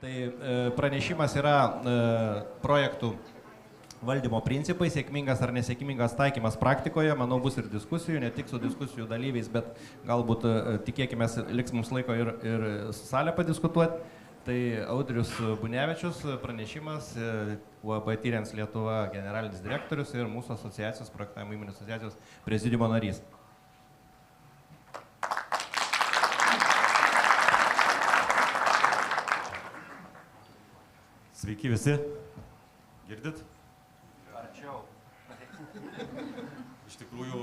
Tai pranešimas yra projektų valdymo principai, sėkmingas ar nesėkmingas taikymas praktikoje. Manau, bus ir diskusijų, ne tik su diskusijų dalyviais, bet galbūt tikėkime, liks mums laiko ir su salė padiskutuoti. Tai Audrius Bunevičius, pranešimas, UAB Tyrens Lietuva generalinis direktorius ir mūsų asociacijos, projektavimo įmonių asociacijos prezidiumo narys. Sveiki visi. Girdit? Arčiau. Iš tikrųjų,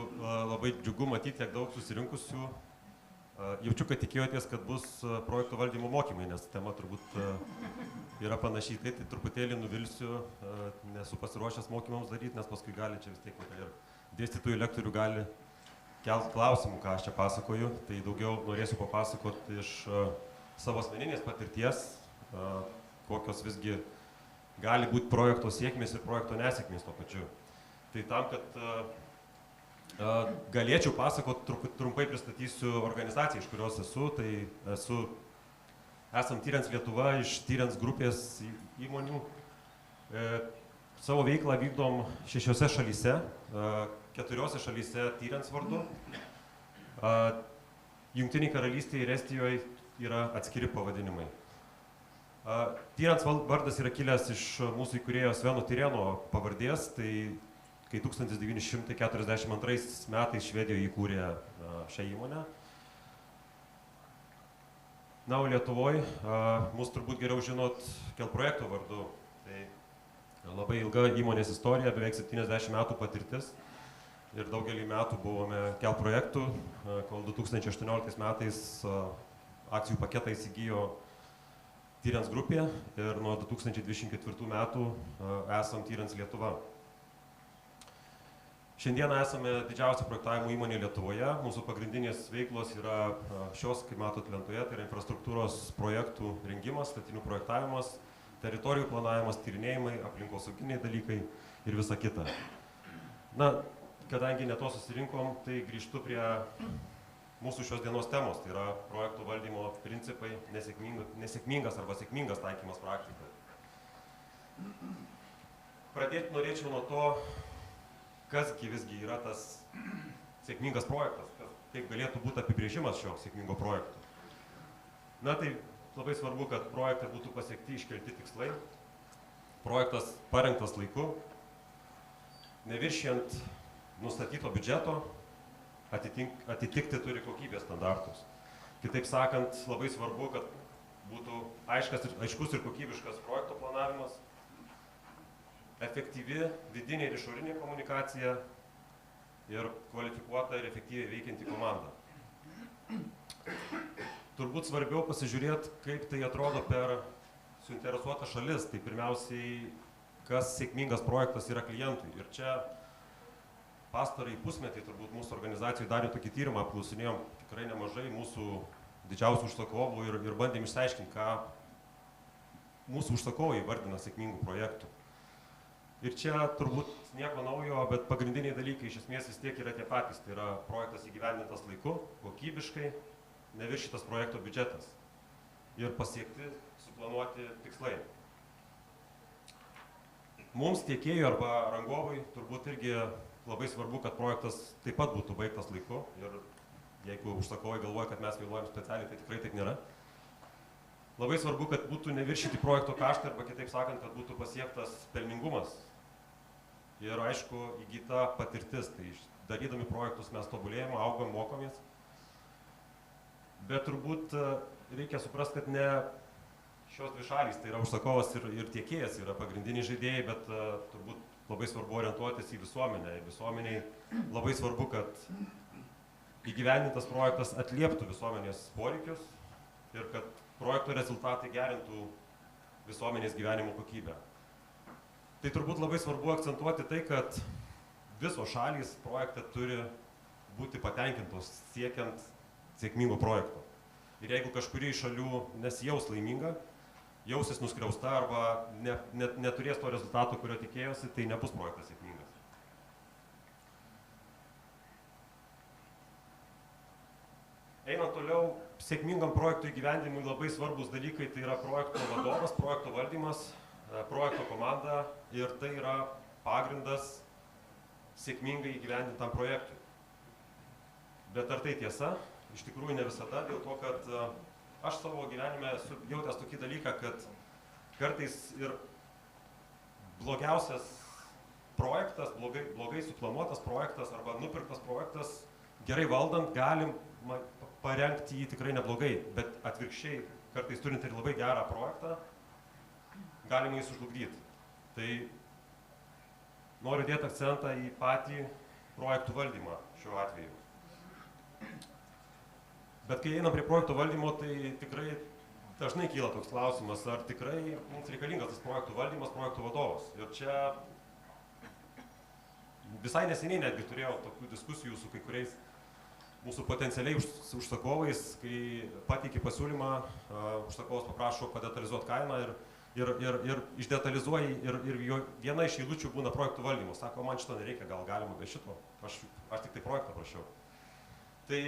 labai džiugu matyti tiek daug susirinkusių. Jaučiu, kad tikėjotės, kad bus projektų valdymo mokymai, nes tema turbūt yra panašiai. Tai truputėlį nuvilsiu, nesu pasiruošęs mokymams daryti, nes paskui gali čia vis tiek ir dėstytojų lektorių gali kelt klausimų, ką aš čia pasakoju. Tai daugiau norėsiu papasakoti iš savo asmeninės patirties, kokios visgi gali būti projekto sėkmės ir projekto nesėkmės tuo pačiu. Tai tam, kad galėčiau pasakoti, trumpai pristatysiu organizaciją, iš kurios esu. Tai esam Tyrens Lietuva, iš Tyrens grupės įmonių. Savo veiklą vykdom 6 šalyse, 4 šalyse Tyrens vardu. Jungtinėje karalystėje ir Estijoje yra atskiri pavadinimai. Tyrens vardas yra kilęs iš mūsų įkūrėjo Sveno Tyreno pavardės, tai kai 1942 metais Švedijoje įkūrė šią įmonę. Na, o Lietuvoje mus turbūt geriau žinot Kelprojekto vardu. Tai labai ilga įmonės istorija, beveik 70 metų patirtis. Ir daugelį metų buvome Kelprojektų, kol 2018 metais akcijų paketą įsigijo Tyrens grupė ir nuo 2024 metų esam Tyrens Lietuva. Šiandieną esame didžiausia projektavimo įmonė Lietuvoje. Mūsų pagrindinės veiklos yra šios, kaip matot, lentoje, tai yra infrastruktūros projektų rengimas, statinių projektavimas, teritorijų planavimas, tyrinėjimai, aplinkosauginiai dalykai ir visa kita. Na, kadangi ne to susirinkom, tai grįžtu prie mūsų šios dienos temos, tai yra projektų valdymo principai, nesėkmingas arba sėkmingas taikymas praktikoje. Pradėti norėčiau nuo to, kasgi visgi yra tas sėkmingas projektas, kaip galėtų būti apibrėžimas šio sėkmingo projekto. Na, tai labai svarbu, kad projekte būtų pasiekti iškelti tikslai, projektas parengtas laiku, neviršijant nustatyto biudžeto, atitikti turi kokybės standartus. Kitaip sakant, labai svarbu, kad būtų aiškus ir kokybiškas projekto planavimas, efektyvi vidinė ir išorinė komunikacija ir kvalifikuota ir efektyviai veikianti komanda. Turbūt svarbiau pasižiūrėti, kaip tai atrodo per suinteresuotas šalis. Tai pirmiausiai, kas sėkmingas projektas yra klientui. Ir čia pastarąjį pusmetį turbūt mūsų organizacijai darė tokį tyrimą, apklausinėjom tikrai nemažai mūsų didžiausių užsakovų ir bandėm išsiaiškinti, ką mūsų užsakovai vardina sėkmingų projektų. Ir čia turbūt nieko naujo, bet pagrindiniai dalykai iš esmės vis tiek yra tie patys. Tai yra projektas įgyvendintas laiku, kokybiškai, neviršytas projekto biudžetas ir pasiekti, suplanuoti tikslai. Mums tiekėjui arba rangovui turbūt irgi labai svarbu, kad projektas taip pat būtų baigtas laiku. Ir jeigu užsakovai galvoja, kad mes vėluojam specialiai, tai tikrai taip nėra. Labai svarbu, kad būtų neviršyti projekto kaštai arba kitaip sakant, kad būtų pasiektas pelningumas. Ir aišku, įgyta patirtis, tai darydami projektus mes tobulėjame, augam, mokomės. Bet turbūt reikia suprasti, kad ne šios dvi šalys, tai yra užsakovas ir tiekėjas yra pagrindiniai žaidėjai, bet turbūt labai svarbu orientuotis į visuomenę. Ir visuomeniai labai svarbu, kad įgyvendintas projektas atlieptų visuomenės poreikius ir kad projekto rezultatai gerintų visuomenės gyvenimo kokybę. Tai turbūt labai svarbu akcentuoti tai, kad visos šalys projekte turi būti patenkintos siekiant sėkmingo projekto. Ir jeigu kažkuri iš šalių nesijaus laiminga, jausis nuskriausta arba neturės to rezultato, kurio tikėjosi, tai nebus projektas sėkmingas. Einant toliau, Toliau sėkmingam projektų įgyvendinimui labai svarbus dalykai tai yra projekto vadovas, projekto valdymas, projekto komanda ir tai yra pagrindas sėkmingai įgyvendintam projektui. Bet ar tai tiesa? Iš tikrųjų ne visada, dėl to, kad aš savo gyvenime esu jautęs tokį dalyką, kad kartais ir blogiausias projektas, blogai suplanuotas projektas arba nupirktas projektas, gerai valdant, galim parengti jį tikrai neblogai, bet atvirkščiai, kartais turint ir labai gerą projektą, galima jį sužlugdyti. Tai noriu dėti akcentą į patį projektų valdymą šiuo atveju. Bet kai einam prie projekto valdymo, tai tikrai dažnai kyla toks klausimas, ar tikrai mums reikalingas tas projektų valdymas, projektų vadovas. Ir čia visai neseniai netgi turėjau tokių diskusijų su kai kuriais mūsų potencialiai užsakovais, kai pateikė pasiūlymą, užsakovas paprašo padetalizuoti kainą ir išdetalizuoja ir viena iš eilučių būna projektų valdymo. Sako, man šito nereikia, gal galima be šito, aš tik tai projektą prašiau. Tai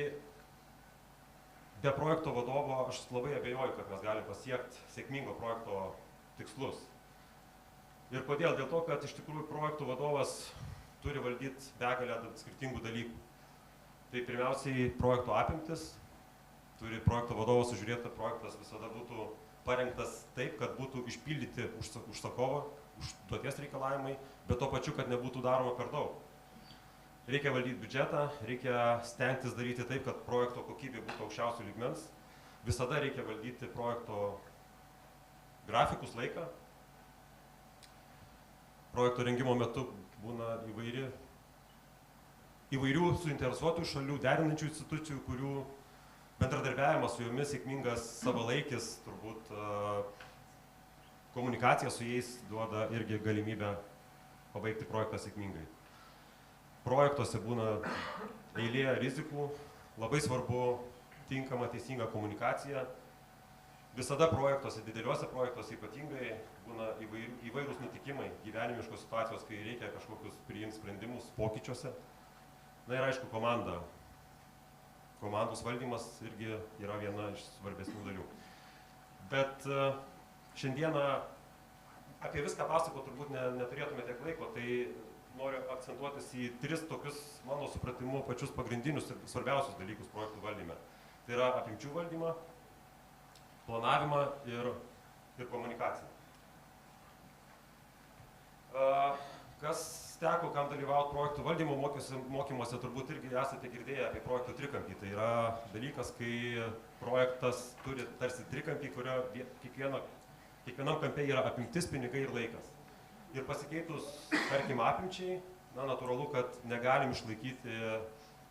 be projekto vadovo aš labai abejoju, kad mes galim pasiekti sėkmingo projekto tikslus. Ir kodėl? Dėl to, kad iš tikrųjų projektų vadovas turi valdyti begalę skirtingų dalykų. Tai pirmiausiai projekto apimtis, turi projekto vadovas sužiūrėti, kad projektas visada būtų parengtas taip, kad būtų išpildyti užsakovo, užduoties reikalavimai, bet tuo pačiu, kad nebūtų daroma per daug. Reikia valdyti biudžetą, reikia stengtis daryti taip, kad projekto kokybė būtų aukščiausių lygmens. Visada reikia valdyti projekto grafikus, laiką. Projekto rengimo metu būna įvairių suinteresuotų šalių, derinančių institucijų, kurių bendradarbiavimas su jomis sėkmingas, savalaikis, turbūt komunikacija su jais duoda irgi galimybę pabaigti projektą sėkmingai. Projektuose būna eilė rizikų, labai svarbu tinkama, teisinga komunikacija. Visada projektuose, dideliuose projektuose ypatingai būna įvairūs nutikimai, gyvenimiškos situacijos, kai reikia kažkokius priimti sprendimus pokyčiuose. Na ir aišku, komanda. Komandos valdymas irgi yra viena iš svarbesnių dalių. Bet šiandieną apie viską pasakoti turbūt neturėtume tiek laiko, tai noriu akcentuotis į 3 tokius, mano supratimu, pačius pagrindinius ir svarbiausius dalykus projektų valdyme. Tai yra apimčių valdymą, planavimą ir komunikaciją. Kas teko, kam dalyvauti projektų valdymo mokymuose, turbūt irgi esate girdėję apie projektų trikampį. Tai yra dalykas, kai projektas turi tarsi trikampį, kurio kiekvienam kampe yra apimtis, pinigai ir laikas. Ir pasikeitus, tarkim, apimčiai, natūralu, kad negalim išlaikyti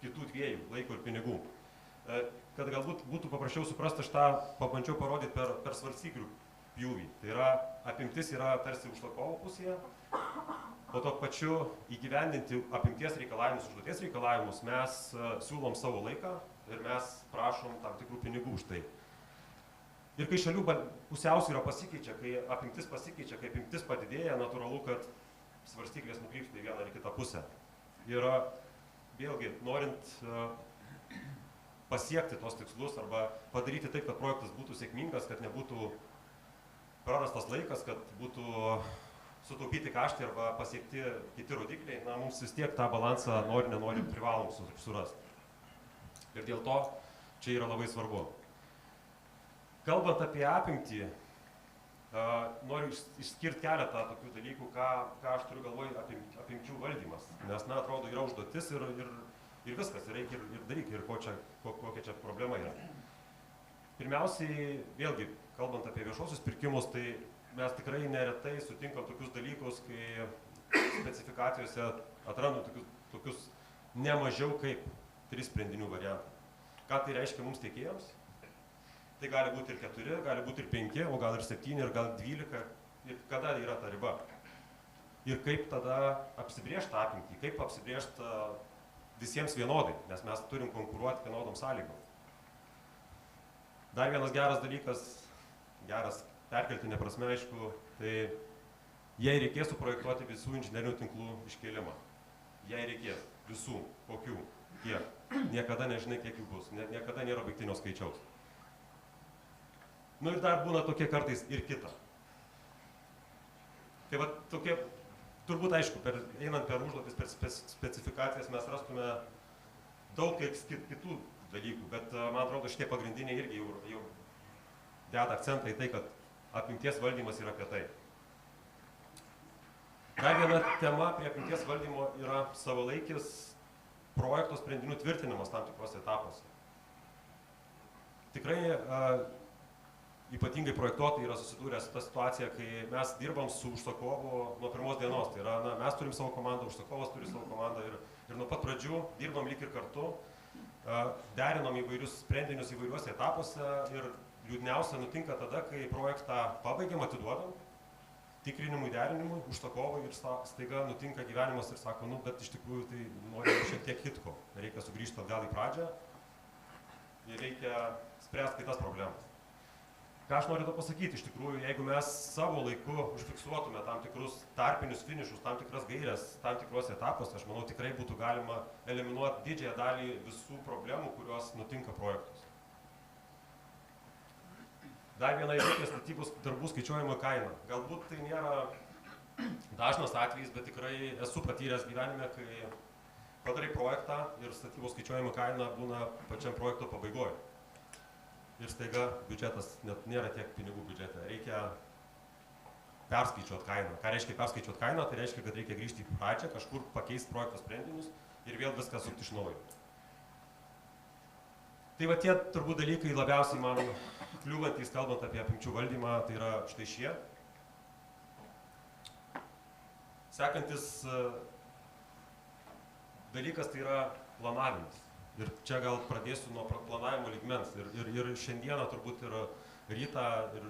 kitų dviejų, laiko ir pinigų. Kad galbūt būtų paprasčiau suprasti, aš tą pabandžiau parodyti per svarstyklių pjūvį. Tai yra, apimtis yra tarsi užsakovo pusėje, o to pačiu įgyvendinti apimties reikalavimus, užduoties reikalavimus mes siūlom savo laiką ir mes prašom tam tikrų pinigų už tai. Ir kai šalių pusiausvyra pasikeičia, kai apimtis pasikeičia, kai apimtis padidėja, natūralu, kad svarstyklės nukrypsta į vieną ar kitą pusę. Ir vėlgi, norint pasiekti tos tikslus arba padaryti taip, kad projektas būtų sėkmingas, kad nebūtų prarastas laikas, kad būtų sutaupyti kaštai arba pasiekti kiti rodikliai, mums vis tiek tą balansą nenori privalom surasti. Ir dėl to čia yra labai svarbu. Kalbant apie apimtį, noriu išskirti keletą tokių dalykų, ką aš turiu galvoj apimčių valdymas. Nes, atrodo, yra užduotis ir viskas, reikia ir daryti, ir kokia čia problema yra. Pirmiausiai, vėlgi, kalbant apie viešuosius pirkimus, tai mes tikrai neretai sutinkam tokius dalykus, kai specifikacijose atrandam tokius ne mažiau kaip 3 sprendinių variantai. Ką tai reiškia mums tiekėjams? Tai gali būti ir 4, gali būti ir 5, o gal ir 7, ir gal 12. Ir kada yra ta riba? Ir kaip tada apsibrėžti apimtį, kaip apsibrėžti visiems vienodai, nes mes turim konkuruoti vienodom sąlygom. Dar vienas geras dalykas, geras perkeltinė prasme, aišku, tai jei reikės suprojektuoti visų inžinerinių tinklų iškėlimą. Jei reikės visų, kokių. Kiek? Niekada nežinai, kiek jų bus. Niekada nėra baigtinio skaičiaus. Nu ir dar būna tokie kartais ir kita. Tai va tokie, turbūt aišku, einant per užduotis, per specifikacijas mes rastume daug kitų dalykų, bet man atrodo šitie pagrindiniai irgi jau deda akcentą į tai, kad apimties valdymas yra apie tai. Dar viena tema prie apimties valdymo yra savalaikis projekto sprendinių tvirtinimas tam tikros etapuose. Tikrai ypatingai projektuotojai yra susidūrę su ta situacija, kai mes dirbam su užsakovu nuo pirmos dienos. Tai yra, mes turim savo komandą, užsakovas turi savo komandą ir nuo pat pradžių dirbam lyg ir kartu, derinom įvairius sprendinius įvairiuose etapuose ir liūdniausia nutinka tada, kai projektą pabaigiam, atiduodam, tikrinimui, derinimui, užsakovui ir staiga nutinka gyvenimas ir sako, nu, bet iš tikrųjų tai norime šiek tiek kitko. Reikia sugrįžti atgal į pradžią ir reikia spręsti kitas problemas. Ką aš noriu to pasakyti, iš tikrųjų, jeigu mes savo laiku užfiksuotume tam tikrus tarpinius finišus, tam tikras gairias, tam tikros etapuose, aš manau, tikrai būtų galima eliminuoti didžiąją dalį visų problemų, kurios nutinka projektuose. Dar viena eilutė statybos darbų skaičiuojama kaina. Galbūt tai nėra dažnas atvejis, bet tikrai esu patyręs gyvenime, kai padarai projektą ir statybos skaičiuojama kaina būna pačiam projekto pabaigoje. Ir staiga biudžetas net nėra tiek pinigų biudžete. Reikia perskaičiuoti kainą. Ką reiškia perskaičiuoti kainą? Tai reiškia, kad reikia grįžti į pradžią, kažkur pakeisti projekto sprendinius ir vėl viską sukti iš naujo. Tai va tie turbūt dalykai labiausiai man kliūvantys, kalbant apie apimčių valdymą, tai yra štai šie. Sekantis dalykas tai yra planavimas. Ir čia gal pradėsiu nuo planavimo lygmens. Ir šiandieną turbūt ir Ryta, ir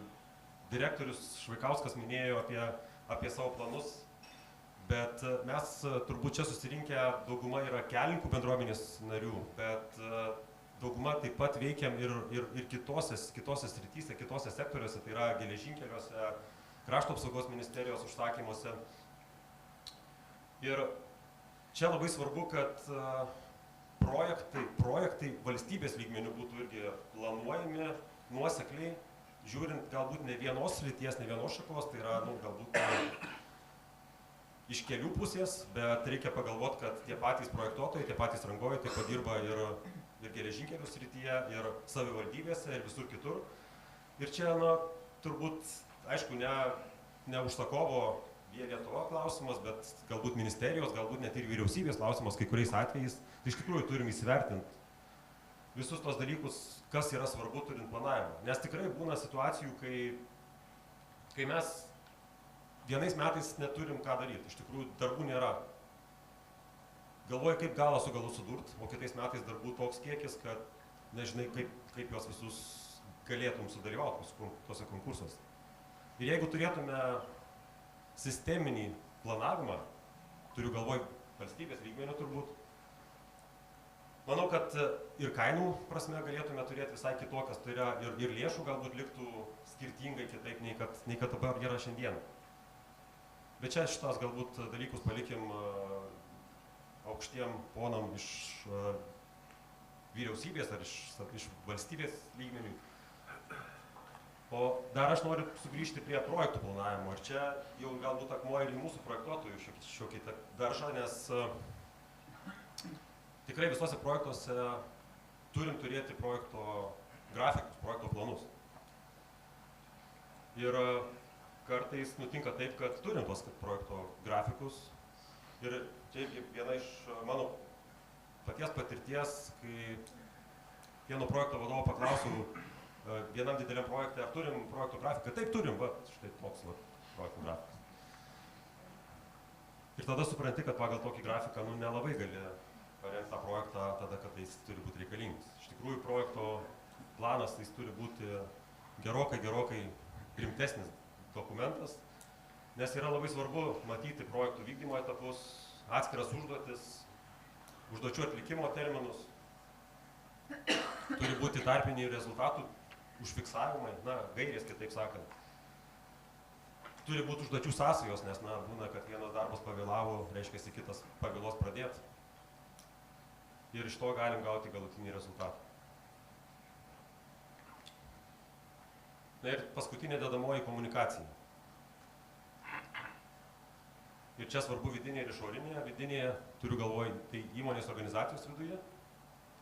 direktorius Švaikauskas minėjo apie savo planus. Bet mes turbūt čia susirinkę dauguma yra kelininkų bendruomenės narių, bet dauguma taip pat veikiam ir kitose srityse, kitose sektoriuose, tai yra geležinkeliuose, krašto apsaugos ministerijos užsakymuose. Ir čia labai svarbu, kad projektai valstybės lygmenių būtų irgi planuojami nuosekliai, žiūrint galbūt ne vienos srities, ne vienos šakos, tai yra galbūt iš kelių pusės, bet reikia pagalvoti, kad tie patys projektuotojai, tie patys rangovai taip pat dirba ir geležinkelių srityje, ir savivaldybėse, ir visur kitur. Ir čia, turbūt, aišku, ne užsakovo Lietuva klausimas, bet galbūt ministerijos, galbūt net ir vyriausybės klausimas kai kuriais atvejais. Tai iš tikrųjų turim įsivertinti visus tos dalykus, kas yra svarbu turint planavimą. Nes tikrai būna situacijų, kai mes vienais metais neturim ką daryti. Iš tikrųjų, darbų nėra. Galvoji, kaip galą su galu sudurt, o kitais metais darbų toks kiekis, kad nežinai, kaip juos visus galėtum sudalyvauti tuose konkursuose. Ir jeigu turėtume sisteminį planavimą, turiu galvoj valstybės lygmenio turbūt, manau, kad ir kainų prasme galėtume turėti visai kitokias, tai yra ir lėšų galbūt liktų skirtingai kitaip, nei kad dabar yra šiandien. Bet čia šitas galbūt dalykus palikim aukštiem ponam iš vyriausybės ar iš valstybės lygmenių. O dar aš noriu sugrįžti prie projektų planavimo. Ir čia jau galbūt akmuo ir į mūsų projektuotojų šiokį daržą, nes tikrai visose projektuose turim turėti projekto grafikus, projekto planus. Ir kartais nutinka taip, kad turim tos projekto grafikus. Ir čia viena iš mano paties patirties, kai vieno projekto vadovo paklausiau vienam dideliam projekte, ar turim projekto grafiką. Taip turim, štai toks projektų grafikas. Ir tada supranti, kad pagal tokį grafiką nelabai gali parengti tą projektą tada, kada jis turi būti reikalingas. Iš tikrųjų, projekto planas jis turi būti gerokai rimtesnis dokumentas, nes yra labai svarbu matyti projektų vykdymo etapus, atskiras užduotis, užduočių atlikimo terminus. Turi būti tarpiniai rezultatų užfiksavimai, gairės kitaip sakant. Turi būti užduočių sąsajos, nes būna, kad vienas darbas pavėlavo, reiškia kitas pavėlos pradėti. ir iš to galim gauti galutinį rezultatą. Na ir paskutinė dedamoji komunikacija. Ir čia svarbu vidinė ir išorinė. Vidinėje turiu galvoj tai įmonės organizacijos viduje,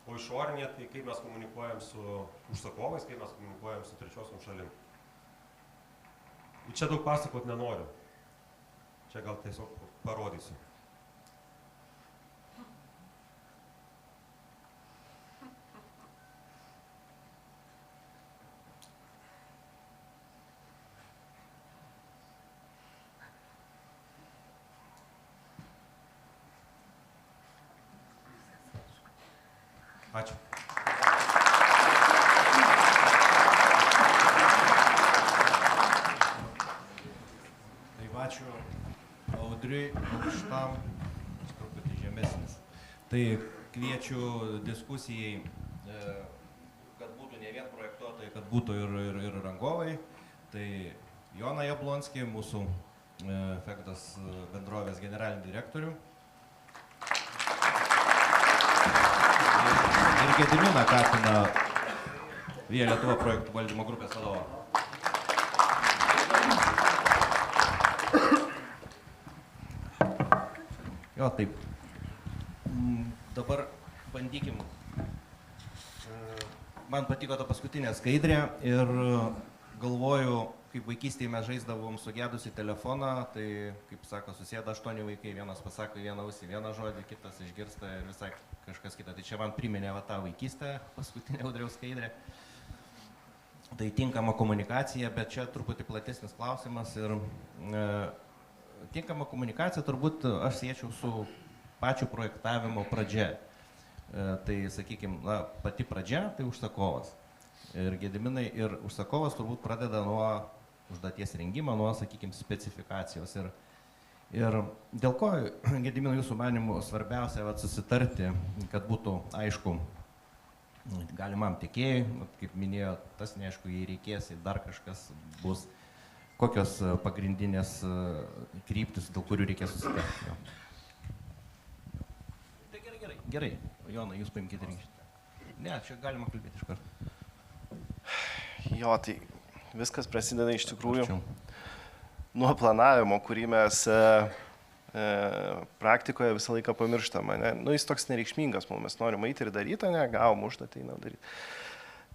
o išorinė tai kaip mes komunikuojam su užsakovais, kaip mes komunikuojam su trečiosiom šalim. Ir čia daug pasakot nenoriu. Čia gal tiesiog parodysiu. Ačiū. Taip, ačiū Audriui, aukštam, truputį žemesnis. Tai kviečiu diskusijai, kad būtų ne vien projektuotojai, kad būtų ir rangovai. Tai Joną Jablonskį, mūsų Efektas bendrovės generalinį direktorių. Ir Gediminą Katiną, Via Lietuva projektų valdymo grupės vadovą. Jo, taip. Dabar bandykim. Man patiko ta paskutinė skaidrė ir galvoju, kaip vaikystėje mes žaisdavom sugedusi telefoną, tai, kaip sako, susėda 8 vaikai, vienas pasako į vieną ausį vieną žodį, kitas išgirsta ir visai kažkas kita. Tai čia man priminė va tą vaikystę, paskutinė Audriaus skaidrė. Tai tinkama komunikacija, bet čia truputį platesnis klausimas ir tinkama komunikacija turbūt aš siečiau su pačiu projektavimo pradžia. Tai, sakykime, pati pradžia tai užsakovas. Ir Gediminai ir užsakovas turbūt pradeda nuo užduoties rengimo, nuo, sakykime, specifikacijos. Ir dėl ko, Gediminai, jūsų manimų svarbiausia susitarti, kad būtų aišku galimam tiekėjui, kaip minėjo, tas neaišku, jei reikės, jei dar kažkas bus, kokios pagrindinės kryptis, dėl kurių reikės susitarti. Tai gerai. Jonai, jūs paimkite rinkštę. Ne, čia galima kalbėti iš karto. Jo, tai viskas prasideda iš tikrųjų nuo planavimo, kurį mes praktikoje visą laiką pamirštame. Nu, jis toks nereikšmingas, mes norim eiti ir daryti, gavom užduotį, einam daryti.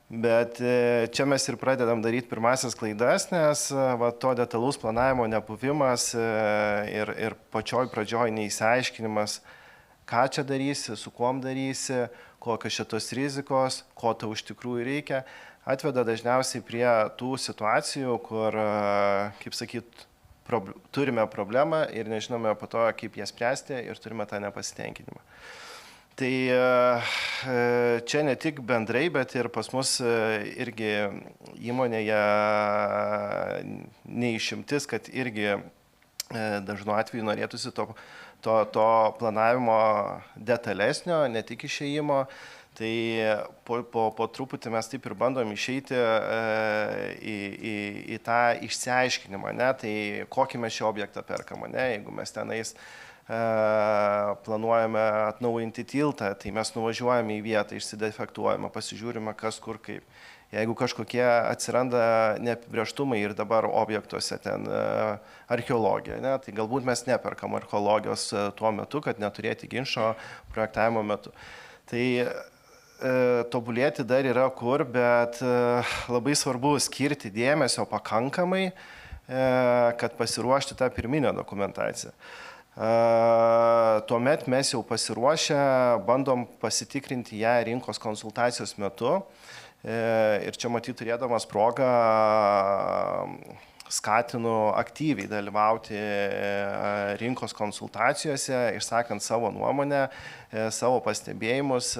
Bet čia mes ir pradedam daryti pirmasias klaidas, nes to detalaus planavimo nebuvimas ir pačioj pradžioj neįsiaiškinimas, ką čia darysi, su kuom darysi, kokios šitos rizikos, ko tau iš tikrųjų reikia, atveda dažniausiai prie tų situacijų, kur, kaip sakyt, turime problemą ir nežinome po to, kaip ją spręsti ir turime tą nepasitenkinimą. Tai čia ne tik bendrai, bet ir pas mus irgi įmonėje neišimtis, kad irgi dažnu atveju norėtųsi to planavimo detalesnio, ne tik išėjimo. Tai po truputį mes taip ir bandom išeiti į tą išsiaiškinimą, tai kokį mes šį objektą perkam, jeigu mes tenais planuojame atnaujinti tiltą, tai mes nuvažiuojame į vietą, išsidefektuojame, pasižiūrime kas kur kaip. Jeigu kažkokie atsiranda neapibrėžtumai ir dabar objektuose ten archeologija, tai galbūt mes neperkam archeologijos tuo metu, kad neturėti ginčo projektavimo metu. Tai tobulėti dar yra kur, bet labai svarbu skirti dėmesio pakankamai, kad pasiruošti tą pirminę dokumentaciją. Tuomet mes jau pasiruošę bandom pasitikrinti ją rinkos konsultacijos metu. Ir čia matyti turėdamas progą skatinu aktyviai dalyvauti rinkos konsultacijose, išsakant savo nuomonę, savo pastebėjimus,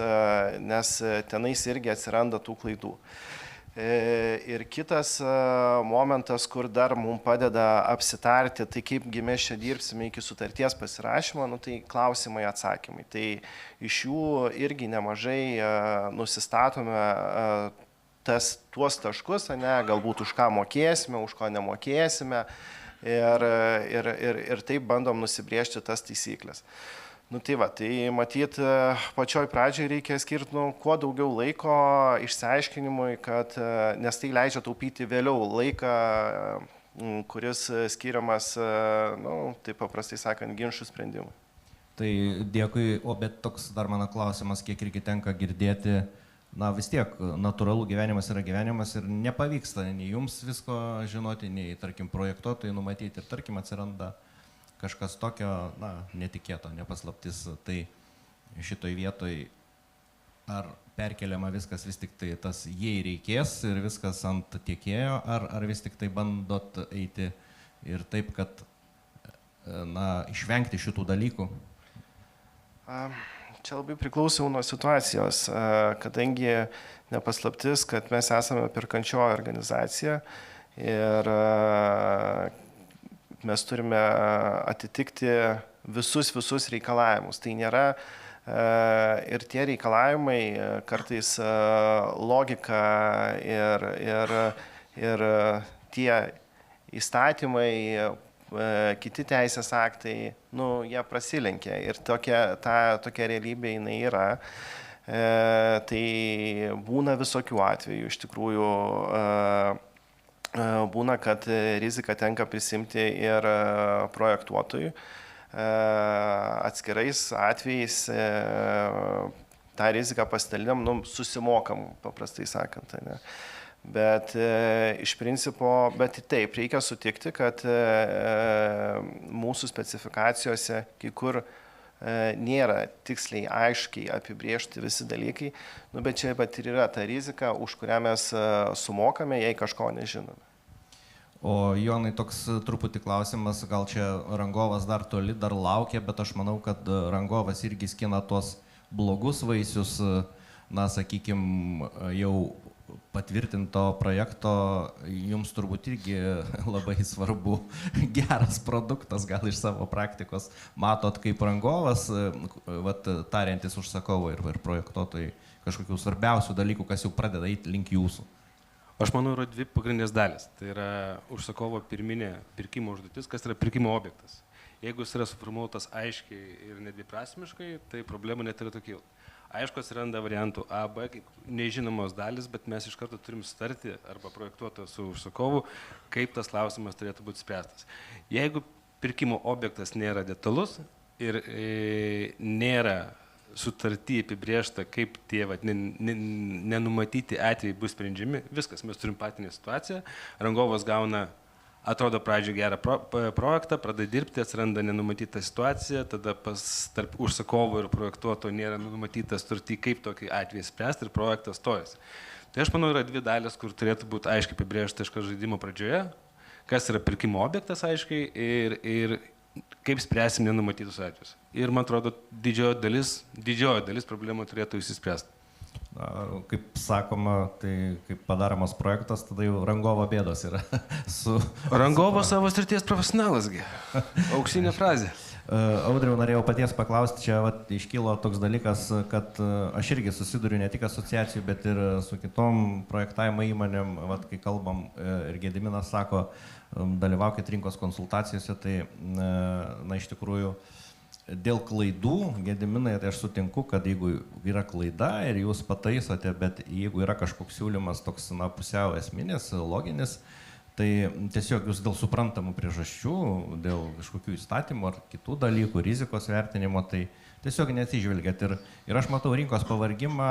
nes tenais irgi atsiranda tų klaidų. Ir kitas momentas, kur dar mums padeda apsitarti, tai kaipgi mes čia dirbsime iki sutarties pasirašymo, tai klausimai, atsakymai. Tai iš jų irgi nemažai nusistatome tuos taškus, galbūt už ką mokėsime, už ko nemokėsime ir taip bandom nusibrėžti tas taisyklės. Nu tai va, tai matyt, pačioj pradžioj reikia skirti kuo daugiau laiko išsiaiškinimui, nes tai leidžia taupyti vėliau laiką, kuris skiriamas, taip paprastai sakant, ginčių sprendimui. Tai dėkui, bet toks dar mano klausimas, kiek irgi tenka girdėti, vis tiek natūralų gyvenimas yra gyvenimas ir nepavyksta nei jums visko žinoti, nei, tarkim, projektuotojai numatyti ir, tarkim, atsiranda kažkas tokio, netikėto, nepaslaptis, tai šitoj vietoj ar perkeliama viskas vis tik tai tas jei reikės ir viskas ant tiekėjo, ar vis tik tai bandot eiti ir taip, kad, išvengti šitų dalykų? Čia labai priklauso nuo situacijos, kadangi nepaslaptis, kad mes esame perkančioji organizacija ir mes turime atitikti visus reikalavimus. Tai nėra ir tie reikalavimai, kartais logika ir tie įstatymai, kiti teisės aktai, jie prasilenkia ir tokia realybė jinai yra. Tai būna visokių atvejų, iš tikrųjų būna, kad riziką tenka prisimti ir projektuotojui. Atskirais atvejais tą riziką pasidalinam, susimokam, paprastai sakant. Ne? Bet iš principo, taip, reikia sutikti, kad mūsų specifikacijose kai kur nėra tiksliai aiškiai apibriežti visi dalykai, bet čia pat ir yra ta rizika, už kurią mes sumokame, jei kažko nežinome. O Jonai, toks truputį klausimas, gal čia rangovas dar toli, dar laukia, bet aš manau, kad rangovas irgi skina tuos blogus vaisius, sakykime, jau patvirtinto projekto, jums turbūt irgi labai svarbu geras produktas, gal iš savo praktikos matot kaip rangovas, tariantis užsakovo ir projektuotojai kažkokių svarbiausių dalykų, kas jau pradeda eiti link jūsų. Aš manau, yra dvi pagrindinės dalis. Tai yra užsakovo pirminė pirkimo užduotis, kas yra pirkimo objektas. Jeigu jis yra suformuotas aiškiai ir nedviprasmiškai, tai problemų neturėtų kilti. Aišku, atsiranda variantų A, B, kaip nežinomos dalis, bet mes iš karto turim sutarti arba projektuotojas su užsakovu, kaip tas klausimas turėtų būti spręstas. Jeigu pirkimo objektas nėra detalus ir nėra sutarty apibrėžta, kaip tie nenumatyti atvejai bus sprendžiami, viskas, mes turim patinę situaciją, rangovas gauna, atrodo pradžioje gerą projektą, pradeda dirbti, atsiranda nenumatyta situacija, tada tarp užsakovo ir projektuoto nėra numatyta sutarty, kaip tokį atvejį spręsti ir projektas stojasi. Tai aš manau, yra dvi dalis, kur turėtų būti aiškiai apibrėžta iš žaidimo pradžioje, kas yra pirkimo objektas aiškiai ir kaip spręsim nenumatytus atvejus. Ir man atrodo, didžioji dalis problemų turėtų išsispręsti. Kaip sakoma, tai kaip padaromas projektas, tada jau rangovo bėdos yra. Rangovo savo srities profesionalasgi. Auksinė frazė. Audriau, norėjau paties paklausti, čia iškilo toks dalykas, kad aš irgi susiduriu ne tik asociacijų, bet ir su kitom projektavimo įmonėm, kai kalbam ir Gediminas sako, dalyvaukit rinkos konsultacijose, tai iš tikrųjų dėl klaidų, Gediminai, tai aš sutinku, kad jeigu yra klaida ir jūs pataisote, bet jeigu yra kažkoks siūlymas toks pusiau esminis, loginis, tai tiesiog jūs dėl suprantamų priežasčių, dėl kažkokių įstatymų ar kitų dalykų, rizikos vertinimo, tai tiesiog neatsižvelgiat. Ir aš matau rinkos pavargimą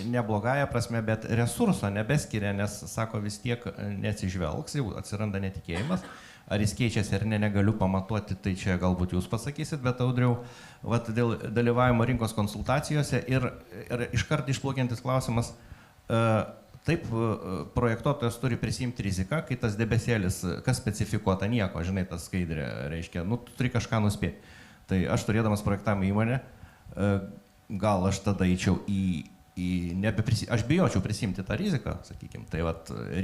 ne blogąją prasme, bet resurso nebeskiria, nes sako vis tiek neatsižvelgs, jau atsiranda netikėjimas. Ar jis keičiasi ar ne, negaliu pamatuoti, tai čia galbūt jūs pasakysit, bet Audriau, dėl dalyvavimo rinkos konsultacijose ir iškart išplaukiantis klausimas, taip, projektuotojas turi prisimti riziką, kai tas debesėlis, kas specifikuota, nieko, žinai, tas skaidrė, reiškia, tu turi kažką nuspėti. Tai aš turėdamas projektavimo įmonę, gal aš tada eičiau aš bijočiau prisimti tą riziką, sakykime, tai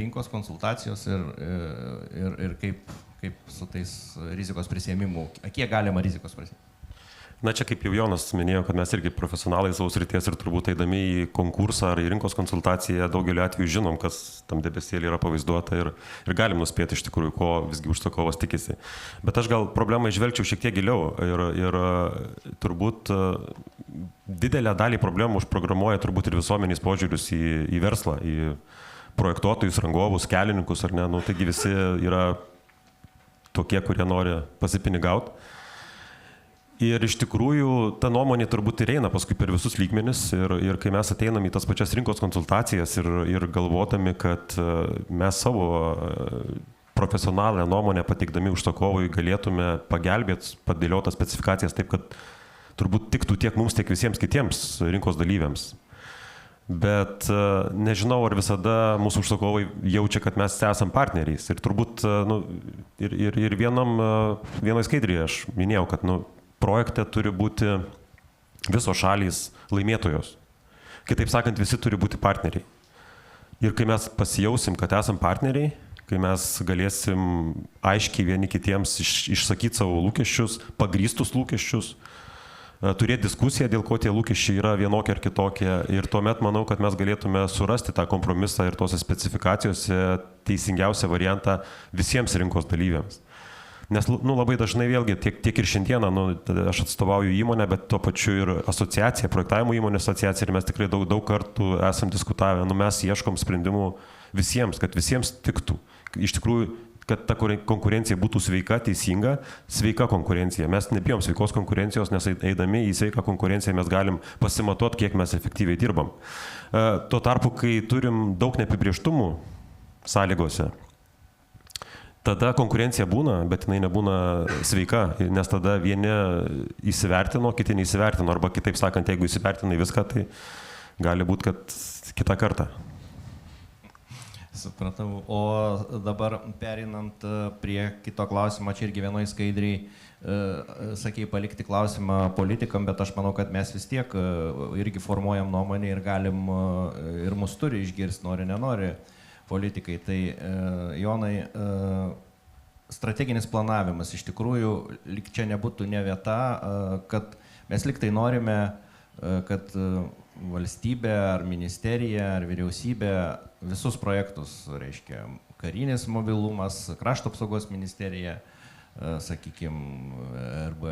rinkos konsultacijos ir kaip su tais rizikos prisėmimu, kiek galima rizikos prisėmimų? Na čia kaip jau Jonas minėjo, kad mes irgi profesionalai savo srities ir turbūt eidami į konkursą ar į rinkos konsultaciją daugeliu atveju žinom, kas tam debesėlį yra pavaizduota ir galim nuspėti iš tikrųjų, ko visgi užsakovas tikisi. Bet aš gal problemą išvelgčiau šiek tiek giliau ir turbūt didelę dalį problemų užprogramuoja turbūt ir visuomenės požiūrius į verslą, į projektuotojus, rangovus, kelininkus ar ne, nu taigi visi yra tokie, kurie nori pasipinigauti. Ir iš tikrųjų ta nuomonė turbūt ir eina paskui per visus lygmenis ir kai mes ateinam į tas pačias rinkos konsultacijas ir galvodami, kad mes savo profesionalią nuomonę pateikdami užsakovui galėtume pagelbėti, padėlioti specifikacijas taip, kad turbūt tiktų tiek mums, tiek visiems kitiems rinkos dalyviams. Bet nežinau, ar visada mūsų užsakovai jaučia, kad mes esam partneriais. Ir turbūt ir vienoj skaidrėje aš minėjau, kad projekte turi būti visos šalys laimėtojos. Kitaip sakant, visi turi būti partneriai. Ir kai mes pasijausim, kad esam partneriai, kai mes galėsim aiškiai vieni kitiems išsakyti savo lūkesčius, pagrįstus lūkesčius, turėti diskusiją, dėl ko tie lūkesčiai yra vienokie ar kitokie. Ir tuomet manau, kad mes galėtume surasti tą kompromisą ir tose specifikacijose teisingiausią variantą visiems rinkos dalyviams. Nes labai dažnai vėlgi, tiek ir šiandieną, aš atstovauju įmonę, bet tuo pačiu ir asociacija, projektavimo įmonė asociacija ir mes tikrai daug kartų esam diskutavę, mes ieškom sprendimų visiems, kad visiems tiktų. Iš tikrųjų, kad ta konkurencija būtų sveika, teisinga, sveika konkurencija. Mes nebijom sveikos konkurencijos, nes eidami į sveiką konkurenciją mes galim pasimatuoti, kiek mes efektyviai dirbam. Tuo tarpu, kai turim daug neapibrėžtumų sąlygose, tada konkurencija būna, bet jinai nebūna sveika, nes tada vieni įsivertino, kiti neįsivertino, arba kitaip sakant, jeigu įsivertinai viską, tai gali būti, kad kitą kartą. Supratau. O dabar perinant prie kito klausimo, čia irgi vienoj skaidriai sakei palikti klausimą politikam, bet aš manau, kad mes vis tiek irgi formuojam nuomonę ir galim ir mus turi išgirsti, nori, nenori politikai. Tai Jonai, strateginis planavimas iš tikrųjų lyg čia nebūtų ne vieta, kad mes lyg tai norime, kad valstybė ar ministerija ar vyriausybė visus projektus, reiškia karinis mobilumas, krašto apsaugos ministerija, sakykime, RB,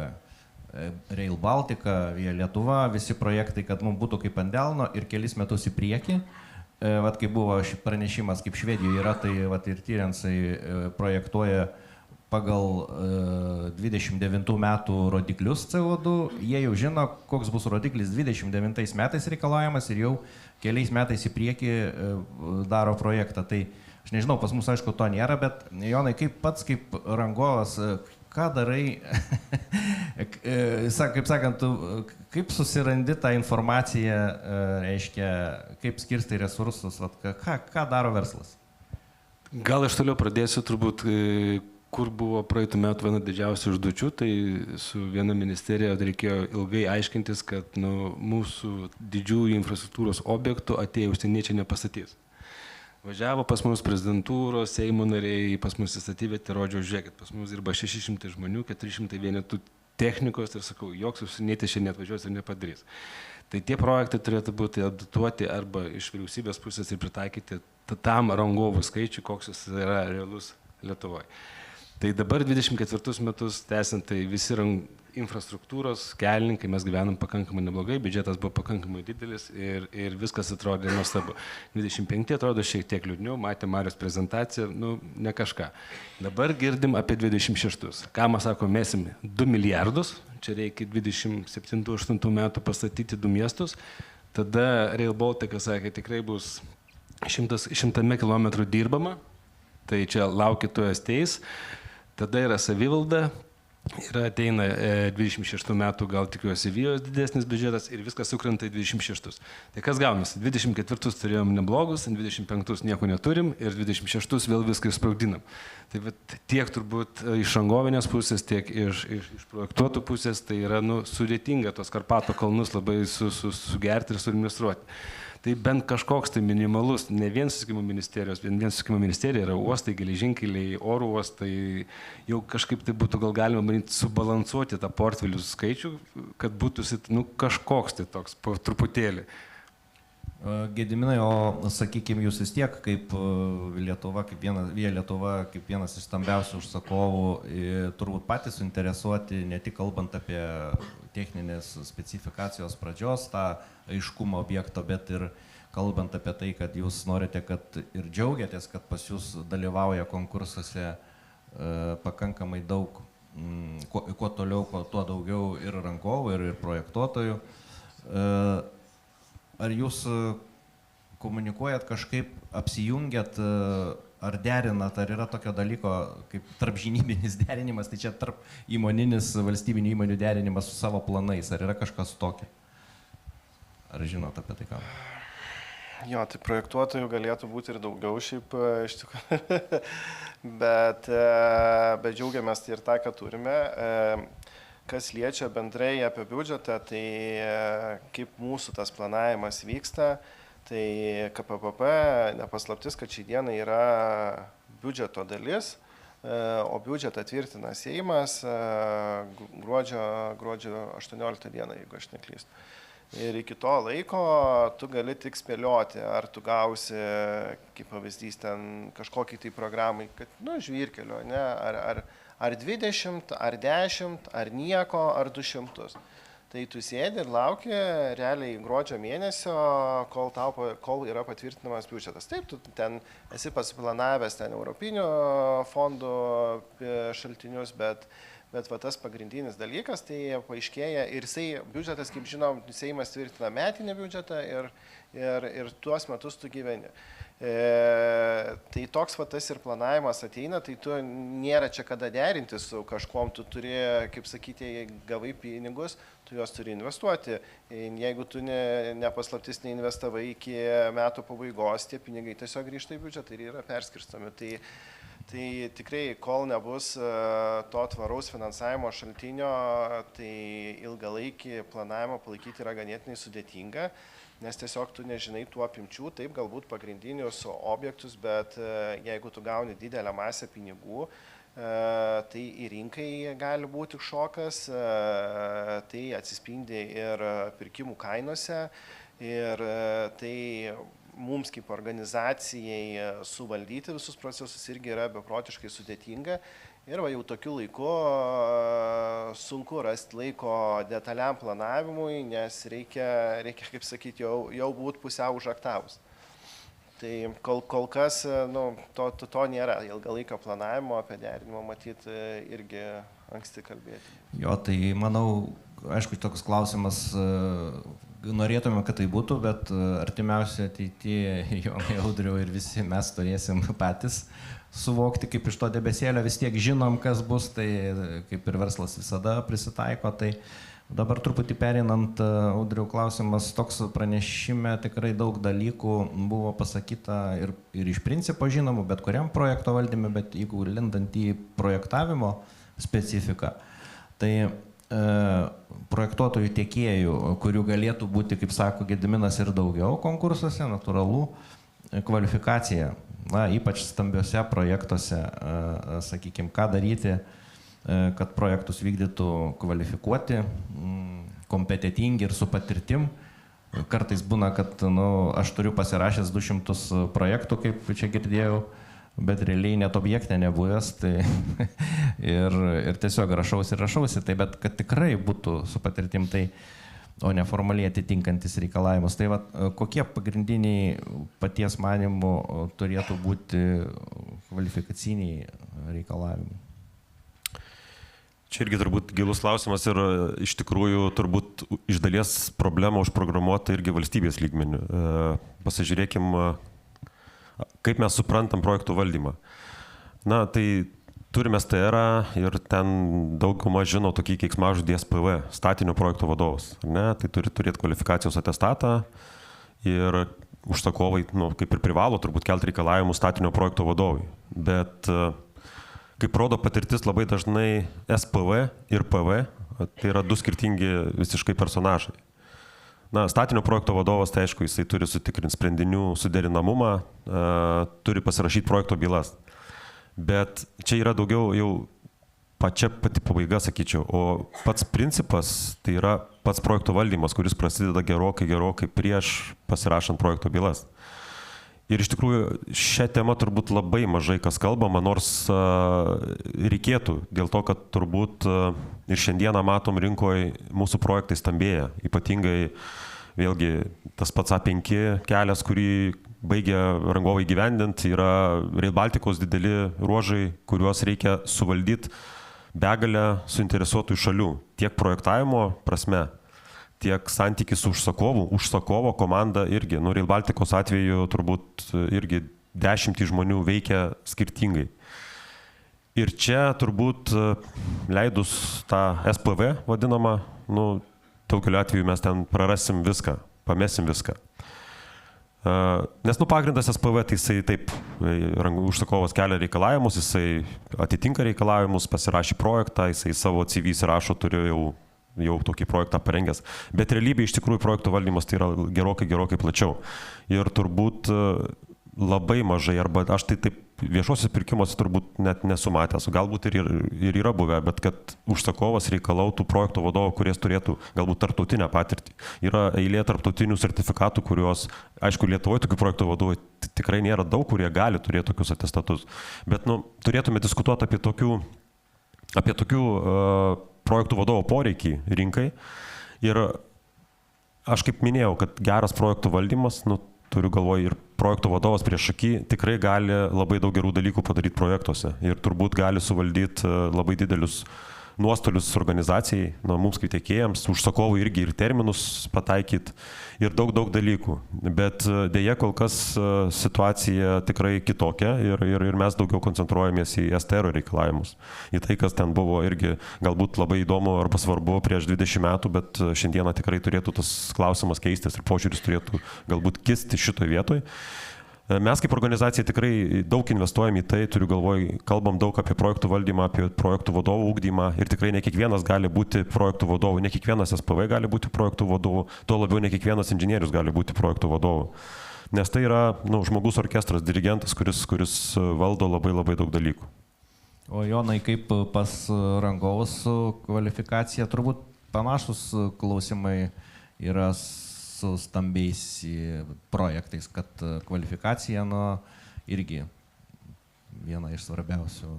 Rail Baltica, Via Lietuva, visi projektai, kad mums būtų kaip ant delno ir kelis metus į priekį. Vat kai buvo pranešimas, kaip Švedijoje yra, tai vat ir Tyrensai projektuoja pagal 29 metų rodiklius CO2, jie jau žino, koks bus rodiklis 29 metais reikalavimas ir jau keliais metais į priekį daro projektą. Tai aš nežinau, pas mus aišku to nėra, bet Jonai, kaip pats, kaip rangovas, ką darai, kaip sakant, kaip susirandi tą informaciją, reiškia, kaip skirstai resursus, ką daro verslas? Gal aš toliau pradėsiu turbūt, kur buvo praeitų metų viena didžiausių užduočių, tai su viena ministerija reikėjo ilgai aiškintis, kad mūsų didžiųjų infrastruktūros objektų atėję užsieniečiai nepastatys. Važiavo pas mus prezidentūros, Seimo nariai, pas mus įstatybėti, rodžiau, žiūrėkit, pas mus dirba 600 žmonių, 400 vienetų technikos ir sakau, joks užsienietis šiandien atvažiuos ir nepadarys. Tai tie projektai turėtų būti adaptuoti arba iš vyriausybės pusės ir pritaikyti tam rangovų skaičiui, koks jis yra realus Lietuvoje. Tai dabar 24 metus tęsiant, tai visi infrastruktūros, kelininkai, mes gyvenam pakankamai neblogai, biudžetas buvo pakankamai didelis ir viskas atrodė nuostabu. 25 atrodo šiek tiek liūdniau, matė Marius prezentaciją, ne kažką. Dabar girdim apie 26. Ką mes sako, mesim 2 milijardus, čia reikia 27-28 metų pastatyti 2 miestus, tada Rail Baltica sakė, tikrai bus 100 km dirbama, tai čia laukytojas teis. Tada yra savivalda, ir ateina 26 metų, gal tikiuosi, Vijos didesnis biudžetas ir viskas sukrenta į 26. Tai kas gaunasi? 24 turėjom neblogus, 25 nieko neturim ir 26 vėl viską išsprogdinam. Tai tiek turbūt iš rangovinės pusės, tiek iš projektuotų pusės, tai yra sudėtinga tos Karpato kalnus labai sugerti ir suadministruoti. Tai bent kažkoks tai minimalus, ne vien susisiekimo ministerijos, vien susisiekimo ministerija yra uostai, geležinkeliai, oro uostai, jau kažkaip tai būtų gal galima manyti subalansuoti tą portfelių skaičių, kad būtų kažkoks tai toks po truputėlį. Gediminai, o sakykime, jūs vis tiek kaip Lietuva, kaip vienas iš stambiausių užsakovų, turbūt patys suinteresuoti ne tik kalbant apie techninės specifikacijos pradžios, tą aiškumą objekto, bet ir kalbant apie tai, kad jūs norite, kad ir džiaugiatės, kad pas jūs dalyvauja konkursuose pakankamai daug, kuo toliau, tuo daugiau ir rangovų, ir projektuotojų. Ar jūs komunikuojat kažkaip, apsijungiat, ar derinat, ar yra tokio dalyko kaip tarpžinybinis derinimas, tai čia tarp įmoninis valstybinių įmonių derinimas su savo planais, ar yra kažkas tokio? Ar žinot apie tai ką? Jo, tai projektuotojų galėtų būti ir daugiau šiaip iš tikrųjų, bet džiaugiamės tai ir tą, ką turime. Kas liečia bendrai apie biudžetą, tai kaip mūsų tas planavimas vyksta, tai KPPP nepaslaptis, kad šį dieną yra biudžeto dalis, o biudžetą tvirtina Seimas gruodžio 18 dieną, jeigu aš neklystu. Ir iki to laiko tu gali tik spėlioti, ar tu gausi, kaip pavyzdys, ten kažkokį tai programai, kad, žvyrkelio, ne, ar 20, ar 10, ar nieko, ar 200. Tai tu sėdi ir lauki realiai gruodžio mėnesio, kol yra patvirtinamas biudžetas. Taip, tu ten esi pasiplanavęs ten europinių fondų šaltinius, bet va tas pagrindinis dalykas, tai paaiškėja ir biudžetas, kaip žinom, Seimas tvirtina metinį biudžetą ir tuos metus tu gyveni. Tai toks va tas ir planavimas ateina, tai tu nėra čia kada derinti su kažkuom, tu turi, kaip sakyti, gavai pinigus, tu juos turi investuoti. Jeigu tu nepaslaptis neinvestavai iki metų pabaigos, tie pinigai tiesiog grįžta į biudžetą ir yra perskirstomi. Tai tikrai, kol nebus to tvaraus finansavimo šaltinio, tai ilgalaikį planavimą palaikyti yra ganėtinai sudėtinga, nes tiesiog tu nežinai tų apimčių, taip galbūt pagrindinius objektus, bet jeigu tu gauni didelę masę pinigų, tai į rinkai gali būti šokas, tai atsispindi ir pirkimų kainose ir tai mums kaip organizacijai suvaldyti visus procesus irgi yra beprotiškai sudėtinga. Ir jau tokiu laiku sunku rasti laiko detaliam planavimui, nes reikia kaip sakyti, jau būti pusiau užaktavus. Tai kol kas to nėra. Ilgalaikio planavimo apie derinimą matyti irgi anksti kalbėti. Jo, tai manau, aišku, toks klausimas, norėtume, kad tai būtų, bet artimiausia ateityje Jonai, Audriau ir visi mes turėsim patys suvokti, kaip iš to debesėlio vis tiek žinom, kas bus, tai kaip ir verslas visada prisitaiko. Tai dabar truputį perinant, Audriau, klausimas toks, pranešime tikrai daug dalykų buvo pasakyta ir iš principo žinomų, bet kuriam projekto valdyme, bet jeigu lindant į projektavimo specifiką, tai projektuotojų tiekėjų, kurių galėtų būti, kaip sako Gediminas, ir daugiau konkursuose, natūralu, kvalifikacija, ypač stambiuose projektuose, sakykime, ką daryti, kad projektus vykdytų kvalifikuoti, kompetitingi ir su patirtim. Kartais būna, kad aš turiu pasirašęs 200 projektų, kaip čia girdėjau, bet realiai net objekte nebuvęs, tai ir tiesiog rašausi, tai bet kad tikrai būtų su patirtim, tai, o neformaliai atitinkantis reikalavimus. Tai va, kokie pagrindiniai paties manimų turėtų būti kvalifikaciniai reikalavimai? Čia irgi turbūt gilus klausimas ir iš tikrųjų turbūt iš dalies problema užprogramuota irgi valstybės lygmeniu. Pasižiūrėkim, kaip mes suprantam projektų valdymą. Na, tai turime STR ir ten dauguma žino tokį keiksmažodį SPV, statinio projekto vadovas. Ne? Tai turi turėti kvalifikacijos atestatą ir užsakovai, kaip ir privalo turbūt kelti reikalavimus statinio projekto vadovui. Bet kaip rodo patirtis, labai dažnai SPV ir PV, tai yra du skirtingi visiškai personažai. Na, statinio projekto vadovas, tai aišku, jisai turi sutikrinti sprendinių suderinamumą, turi pasirašyti projekto bylas. Bet čia yra daugiau jau pačia pati pabaiga, sakyčiau, o pats principas tai yra pats projekto valdymas, kuris prasideda gerokai prieš pasirašant projekto bylas. Ir iš tikrųjų šią temą turbūt labai mažai kas kalbama, nors reikėtų, dėl to, kad turbūt ir šiandieną matom rinkoje mūsų projektai stambėja, ypatingai vėlgi tas pats A5 kelias, kurį baigia rangovai gyvendinti, yra Rail Balticos dideli ruožai, kuriuos reikia suvaldyti begalę suinteresuotųjų šalių, tiek projektavimo prasme, tiek santykis su užsakovo komanda irgi. Nu, Rail Balticos atveju turbūt irgi 10 žmonių veikia skirtingai. Ir čia turbūt leidus tą SPV vadinamą, nu, daugeliu atveju mes ten prarasim viską, pamesim viską. Nes pagrindas SPV, tai jisai taip, užsakovas kelia reikalavimus, jisai atitinka reikalavimus, pasirašė projektą, jisai savo CV įsirašo, turiu jau tokį projektą parengęs. Bet realybėje iš tikrųjų projekto valdymas tai yra gerokai plačiau. Ir turbūt labai mažai, arba aš tai taip viešuosius pirkimuose turbūt net nesu matęs, galbūt ir yra buvę, bet kad užsakovas reikalautų projekto vadovo, kuris turėtų galbūt tarptautinę patirtį. Yra eilė tarptautinių sertifikatų, kuriuos, aišku, Lietuvoje tokių projekto vadovų tikrai nėra daug, kurie gali turėti tokius atestatus. Bet turėtume diskutuoti apie tokių projektų vadovo poreikį rinkai. Ir aš kaip minėjau, kad geras projektų valdymas, turiu galvoje ir projekto vadovas prieš akį, tikrai gali labai daug gerų dalykų padaryti projektuose ir turbūt gali suvaldyti labai didelius nuostolius organizacijai, mums kaip tiekėjams, užsakovui irgi ir terminus pataikyti ir daug dalykų. Bet dėja kol kas situacija tikrai kitokia ir mes daugiau koncentruojamės į STR reikalavimus. Į tai, kas ten buvo irgi galbūt labai įdomu arba svarbu prieš 20 metų, bet šiandieną tikrai turėtų tas klausimas keistis ir požiūris turėtų galbūt kisti šitoje vietoje. Mes kaip organizacija tikrai daug investuojam į tai, turiu galvoj, kalbam daug apie projektų valdymą, apie projektų vadovų ugdymą ir tikrai ne kiekvienas gali būti projektų vadovu, ne kiekvienas SPV gali būti projektų vadovu, tuo labiau ne kiekvienas inžinierius gali būti projektų vadovu. Nes tai yra žmogus orkestras, dirigentas, kuris valdo labai daug dalykų. O Jonai, kaip pas rangovus kvalifikacija, turbūt panašus klausimai yra su stambiais projektais, kad kvalifikacija irgi viena iš svarbiausių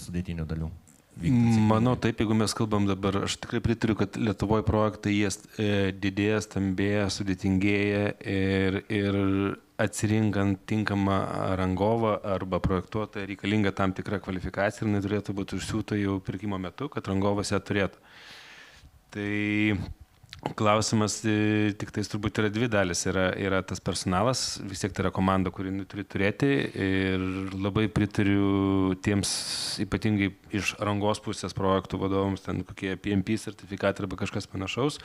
sudėtinių dalių. Manau taip, jeigu mes kalbam dabar, aš tikrai pritariu, kad Lietuvoje projektai jie didėja, stambėja, sudėtingėja ir atsirinkant tinkamą rangovą arba projektuotoją reikalinga tam tikra kvalifikacija ir neturėtų būti užsiūta jau pirkimo metu, kad rangovas ją turėtų. Tai klausimas tik tais turbūt yra dvi dalis. Yra tas personalas, vis tiek tai yra komanda, kuri turi turėti ir labai pritariu tiems ypatingai iš rangos pusės projektų vadovams, ten kokie PMP sertifikatai arba kažkas panašaus.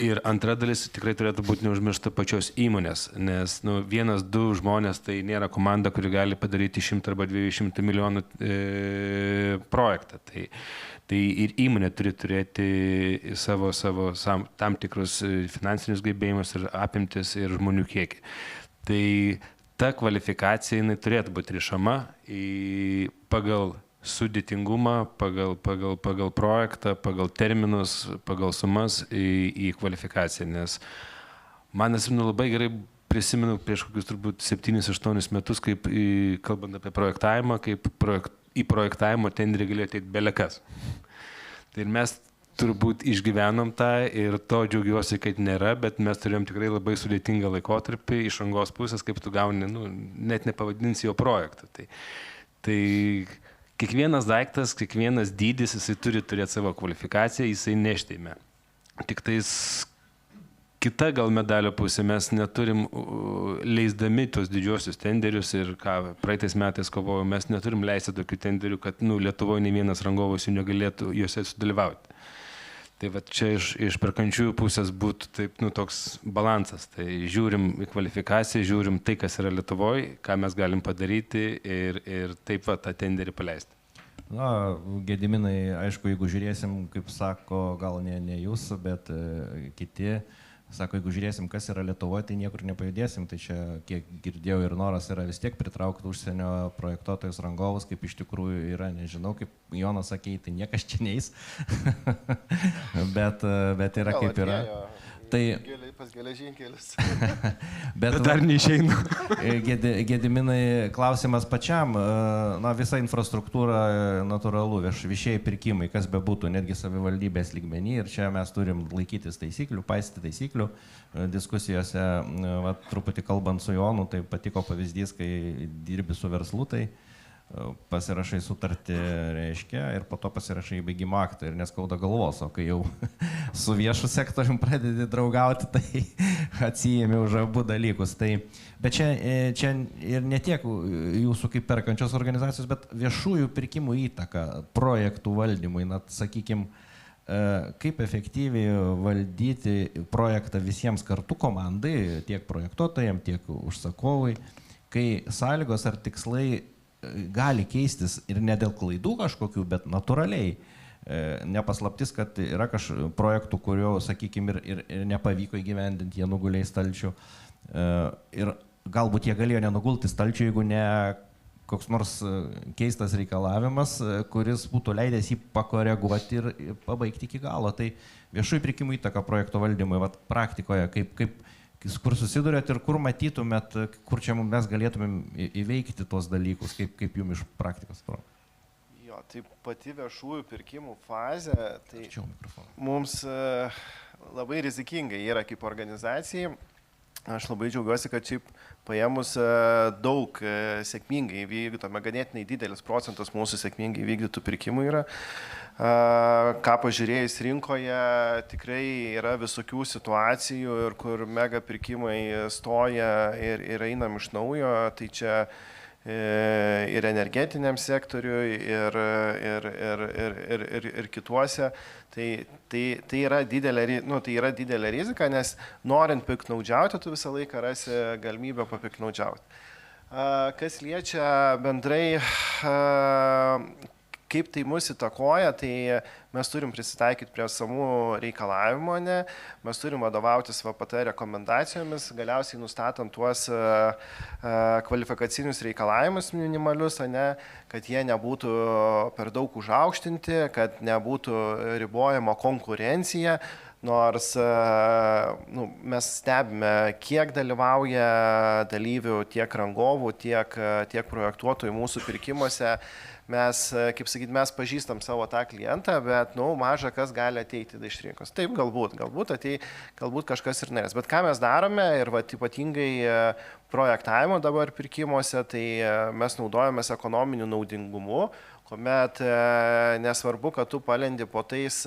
Ir antra dalis tikrai turėtų būti neužmiršta pačios įmonės, nes 1-2 žmonės tai nėra komanda, kuri gali padaryti 100 arba 200 milijonų projektą. Tai ir įmonė turi turėti savo tam tikrus finansinius gebėjimus ir apimtis ir žmonių kiekį. Tai ta kvalifikacija jinai turėtų būti rišama pagal sudėtingumą, pagal projektą, pagal terminus, pagal sumas į kvalifikaciją, nes man labai gerai prisimenu prieš kokius turbūt 7-8 metus, kaip kalbant apie projektavimą, kaip į projektavimo tenderį galėjo ateiti belekas. Tai mes turbūt išgyvenom tą ir to džiaugiuosi, kad nėra, bet mes turėjom tikrai labai sudėtingą laikotarpį iš rangos pusės, kaip tu gauni, net nepavadinsi jo projektą. Tai kiekvienas daiktas, kiekvienas dydis, jisai turi turėti savo kvalifikaciją, jisai neštėme. Tik tais kita gal medalio pusė, mes neturim, leisdami tuos didžiosius tenderius ir ką praeitais metais kovojau, mes neturim leisti tokių tenderių, kad Lietuvoje nei vienas rangovas jų negalėtų juose sudalyvauti. Tai va čia iš perkančiųjų pusės būtų taip, toks balansas. Tai žiūrim į kvalifikaciją, žiūrim tai, kas yra Lietuvoje, ką mes galim padaryti ir taip va tą tenderį paleisti. Gediminai, aišku, jeigu žiūrėsim, kaip sako, gal ne jūs, bet kiti Sako, jeigu žiūrėsim, kas yra Lietuvoje, tai niekur nepajudėsim. Tai čia, kiek girdėjau, ir noras yra vis tiek pritraukti užsienio projektuotojus, rangovus, kaip iš tikrųjų yra, nežinau, kaip Jonas sakė, tai niekas čia neis. bet yra kaip yra. Tai pas geležinkelius. Bet dar neišeina. Gediminai, klausimas pačiam, na, visa infrastruktūra natūralu, viešieji pirkimai, kas bebūtų, netgi savivaldybės lygmenį, ir čia mes turim laikytis taisyklių, paisyti taisyklių. Diskusijose, va, truputį kalbant su Jonu, tai patiko pavyzdys, kai dirbi su verslu, tai pasirašai sutartį, reiškia, ir po to pasirašai įbaigimo aktą ir neskauda galvos, o kai jau su viešu sektorium pradedi draugauti, tai atsijėmi už abu dalykus. Tai, bet čia ir ne tiek jūsų kaip perkančios organizacijos, bet viešųjų pirkimų įtaka projektų valdymui, na, sakykime, kaip efektyviai valdyti projektą visiems kartu komandai, tiek projektuotojams, tiek užsakovui, kai sąlygos ar tikslai gali keistis ir ne dėl klaidų kažkokių, bet natūraliai. Nepaslaptis, kad yra projektų, kurio, sakykime, ir nepavyko įgyvendinti, jie nuguliai stalčių. Ir galbūt jie galėjo nenugulti stalčių, jeigu ne koks nors keistas reikalavimas, kuris būtų leidęs jį pakoreguoti ir pabaigti iki galo. Tai viešųjų pirkimų įtaka projekto valdymui, vat, praktikoje, kur susidurėt ir kur matytumėt, kur čia mes galėtumėm įveikti tos dalykus, kaip jums iš praktikos atrodo? Jo, tai pati viešųjų pirkimų fazė, tai mums labai rizikinga yra kaip organizacijai. Aš labai džiaugiuosi, kad šiaip paėmus daug sėkmingai įvykdytome, ganėtinai didelis procentas mūsų sėkmingai įvykdytų pirkimų yra. Ką pažiūrėjus rinkoje, tikrai yra visokių situacijų ir kur mega pirkimai stoja ir einam iš naujo, tai čia ir energetiniam sektoriui, ir kituose. Tai yra didelė rizika, nes norint piknaudžiauti, tu visą laiką rasi galimybę papiknaudžiauti. Kas liečia bendrai, kaip tai mus įtakoja, tai mes turim prisitaikyti prie samų reikalavimų, ne? Mes turim vadovautis VPT rekomendacijomis, galiausiai nustatant tuos kvalifikacinius reikalavimus minimalius, ne? Kad jie nebūtų per daug užaukštinti, kad nebūtų ribojama konkurencija, nors mes stebime, kiek dalyvauja dalyvių, tiek rangovų, tiek projektuotojų mūsų pirkimuose. Mes, kaip sakyti, mes pažįstam savo tą klientą, bet, maža kas gali ateiti iš rinkos. Taip, galbūt kažkas ir norės. Bet ką mes darome ir ypatingai projektavimo dabar pirkimuose, tai mes naudojamės ekonominiu naudingumu, kuomet nesvarbu, kad tu palendi po tais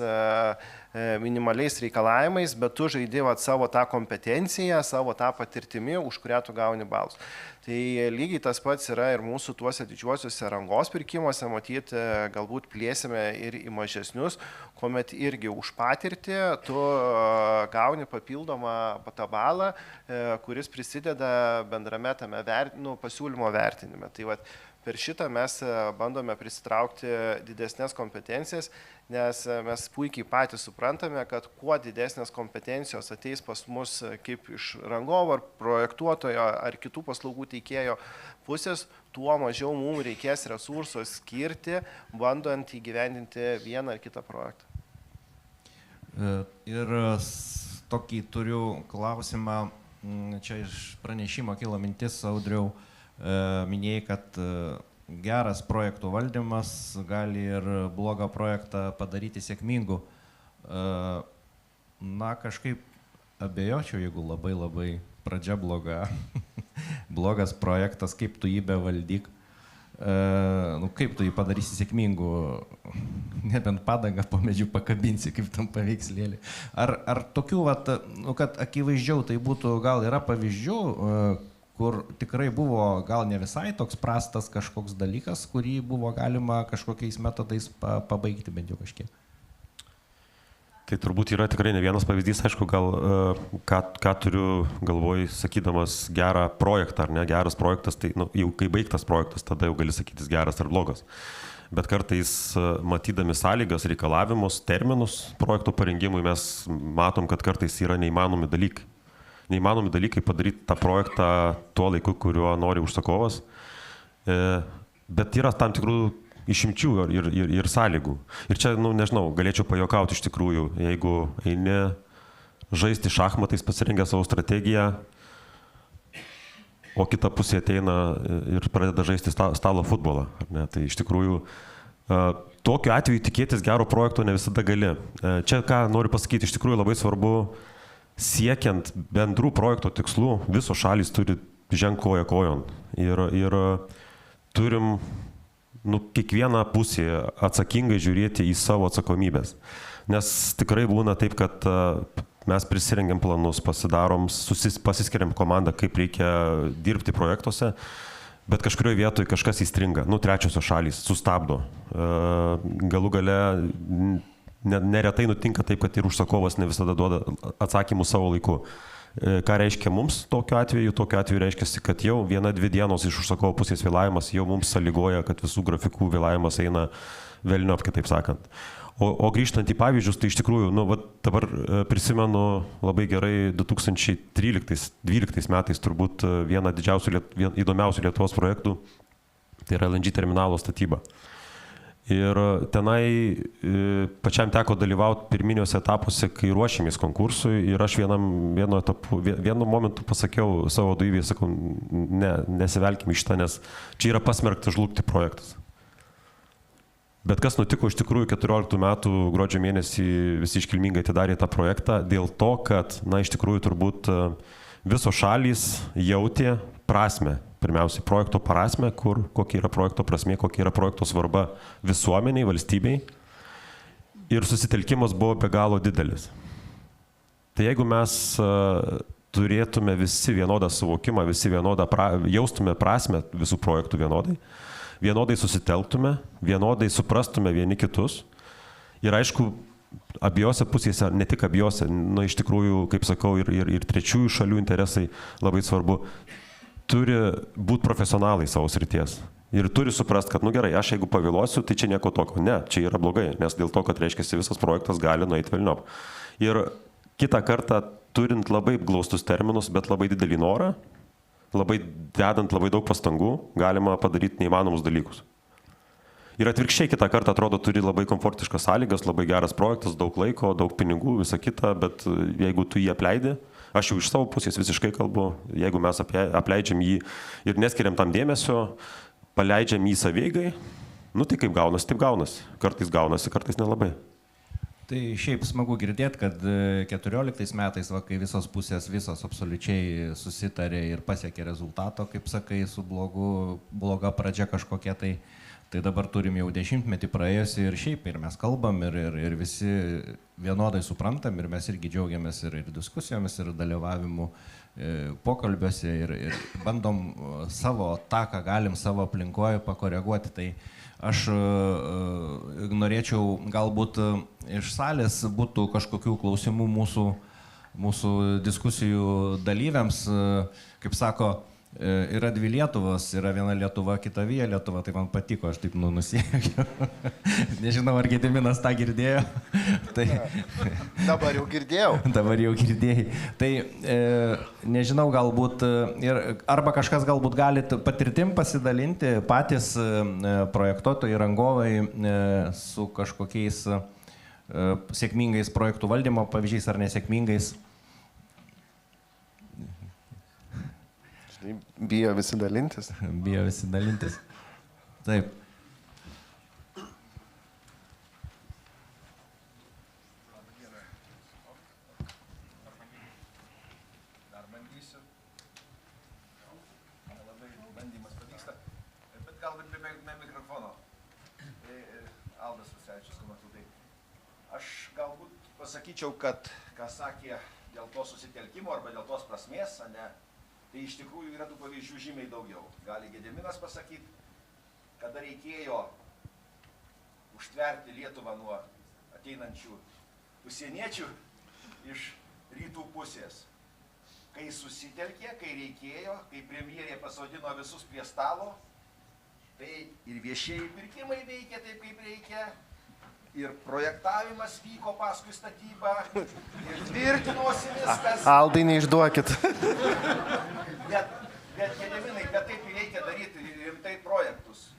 minimaliais reikalavimais, bet tu žaidi savo tą kompetenciją, savo tą patirtimį, už kurią tu gauni balus. Tai lygiai tas pats yra ir mūsų tuose didžiuosiuose rangos pirkimuose, matyti, galbūt plėsime ir į mažesnius, kuomet irgi už patirtį tu gauni papildomą balą, kuris prisideda bendrame tame pasiūlymo vertinime. Tai per šitą mes bandome prisitraukti didesnės kompetencijas, nes mes puikiai patys suprantame, kad kuo didesnės kompetencijos ateis pas mus kaip iš rangovo ar projektuotojo ar kitų paslaugų teikėjo pusės, tuo mažiau mums reikės resursų skirti, bandant įgyvendinti vieną ar kitą projektą. Ir tokį turiu klausimą, čia iš pranešimo kilo mintis, Audriau, minėjai, kad geras projektų valdymas gali ir blogą projektą padaryti sėkmingu. Na, kažkaip abejočiau, jeigu labai pradžia bloga, blogas projektas, kaip tu jį bevaldyk, kaip tu jį padarysi sėkmingu, nebent padangą po medžiu pakabinsi, kaip tam paveikslėlį. Ar tokių, kad akivaizdžiau tai būtų, gal yra pavyzdžių, kur tikrai buvo gal ne visai toks prastas kažkoks dalykas, kurį buvo galima kažkokiais metodais pabaigti bent jau kažkiek? Tai turbūt yra tikrai ne vienas pavyzdys, aišku, gal ką turiu galvoj, sakydamas gerą projektą ar ne, geras projektas, tai jau kai baigtas projektas, tada jau gali sakyti geras ar blogas. Bet kartais matydami sąlygas, reikalavimus, terminus projekto parengimui mes matom, kad kartais yra neįmanomi dalykai. Neįmanomi dalykai padaryti tą projektą tuo laiku, kuriuo nori užsakovas. Bet yra tam tikrų išimčių ir sąlygų. Ir čia, nežinau, galėčiau pajuokauti iš tikrųjų, jeigu eini žaisti šachmatais, pasirengę savo strategiją, o kita pusė ateina ir pradeda žaisti stalo futbolą. Ne? Tai iš tikrųjų, tokiu atveju tikėtis gero projekto ne visada gali. Čia ką noriu pasakyti, iš tikrųjų labai svarbu, siekiant bendrų projekto tikslų, visos šalys turi žengti koja kojon. Ir turim kiekvieną pusę atsakingai žiūrėti į savo atsakomybės. Nes tikrai būna taip, kad mes prisirengiam planus, pasiskiriam komandą, kaip reikia dirbti projektuose, bet kažkurioje vietoje kažkas įstringa. Trečiosios šalys sustabdo. Galų gale neretai nutinka taip, kad ir užsakovas ne visada duoda atsakymus savo laiku. Ką reiškia mums tokiu atveju? Tokiu atveju reiškia, kad jau 1-2 dienos iš užsakovo pusės vėlavimas jau mums sąlygoja, kad visų grafikų vėlavimas eina velniop, kitaip sakant. O grįžtant į pavyzdžius, tai iš tikrųjų, dabar prisimenu labai gerai 2013-2012 metais turbūt vieną įdomiausių Lietuvos projektų, tai yra LNG terminalo statyba. Ir tenai pačiam teko dalyvauti pirminiuose etapuose, kai ruošėmės konkursui, ir aš vienu momentu pasakiau savo vadovybei, sakau, nesivelkim į šitą, nes čia yra pasmerktas žlugti projektas. Bet kas nutiko iš tikrųjų 14 metų gruodžio mėnesį visi iškilmingai atidarė tą projektą dėl to, kad, iš tikrųjų turbūt visos šalys jautė prasmę. Pirmiausiai, projekto prasme, kokia yra projekto prasmė, kokia yra projekto svarba visuomeniai, valstybei. Ir susitelkimas buvo be galo didelis. Tai jeigu mes turėtume visi vienodą suvokimą, visi jaustume prasmę visų projektų vienodai susitelktume, vienodai suprastume vieni kitus. Ir aišku, abiejose pusėse, ne tik abiejose, iš tikrųjų, kaip sakau, ir trečiųjų šalių interesai labai svarbu. Turi būti profesionalai savo srities. Ir turi suprast, kad, gerai, aš jeigu pavėluosiu, tai čia nieko tokio. Ne, čia yra blogai, nes dėl to, kad reiškia, visas projektas gali nueiti velniop. Ir kitą kartą, turint labai glaustus terminus, bet labai didelį norą, dedant labai daug pastangų, galima padaryti neįmanomus dalykus. Ir atvirkščiai kitą kartą, atrodo, turi labai komfortiškas sąlygas, labai geras projektas, daug laiko, daug pinigų, visa kita, bet jeigu tu jį apleidi, aš jau iš savo pusės visiškai kalbu, jeigu mes apleidžiam jį ir neskiriam tam dėmesio, paleidžiam jį savieigai, tai kaip gaunasi, taip gaunasi. Kartais gaunasi, kartais nelabai. Tai šiaip smagu girdėti, kad 14 metais, kai visos pusės, absoliučiai susitarė ir pasiekė rezultato, kaip sakai, su bloga pradžia kažkokia, tai dabar turim jau 10-metį praėjusi ir šiaip, ir mes kalbam, ir visi vienodai suprantam, ir mes irgi džiaugiamės ir diskusijomis, ir dalyvavimu pokalbiuose, ir bandom tą, ką galim savo aplinkoje pakoreguoti. Tai aš norėčiau, galbūt iš salės būtų kažkokių klausimų mūsų diskusijų dalyviams, kaip sako, yra dvi Lietuvos, yra viena Lietuva, kita Vija Lietuva, tai man patiko, aš taip nusiekiau. Nežinau, ar Gediminas tą girdėjo. Tai... Dabar jau girdėjau. Dabar jau girdėjai. Tai nežinau, galbūt, arba kažkas galbūt galit patirtim pasidalinti, patys projektuotojai, rangovai su kažkokiais sėkmingais projektų valdymo pavyzdžiais ar nesėkmingais. Bijo visi dalintis. Bijo visi dalintis. Taip. Dar bandysiu. Nelabai bandymas pavyksta. Bet galbūt be mikrofono. Aldas Vasevičius, kuo matau tai. Aš galbūt pasakyčiau, kad, ką sakė, dėl to susitelkimo arba dėl tos prasmės, ne, tai iš tikrųjų yra tų pavyzdžių žymiai daugiau. Gali Gediminas pasakyti, kada reikėjo užtverti Lietuvą nuo ateinančių užsieniečių iš rytų pusės. Kai susitelkė, kai reikėjo, kai premjerė pasodino visus prie stalo, tai ir viešieji pirkimai veikė taip, kaip reikia, ir projektavimas vyko paskui statybą, ir tvirtinosi viskas. Aldai neišduokit. Bet Gediminai, bet taip reikia daryti rimtai projektus.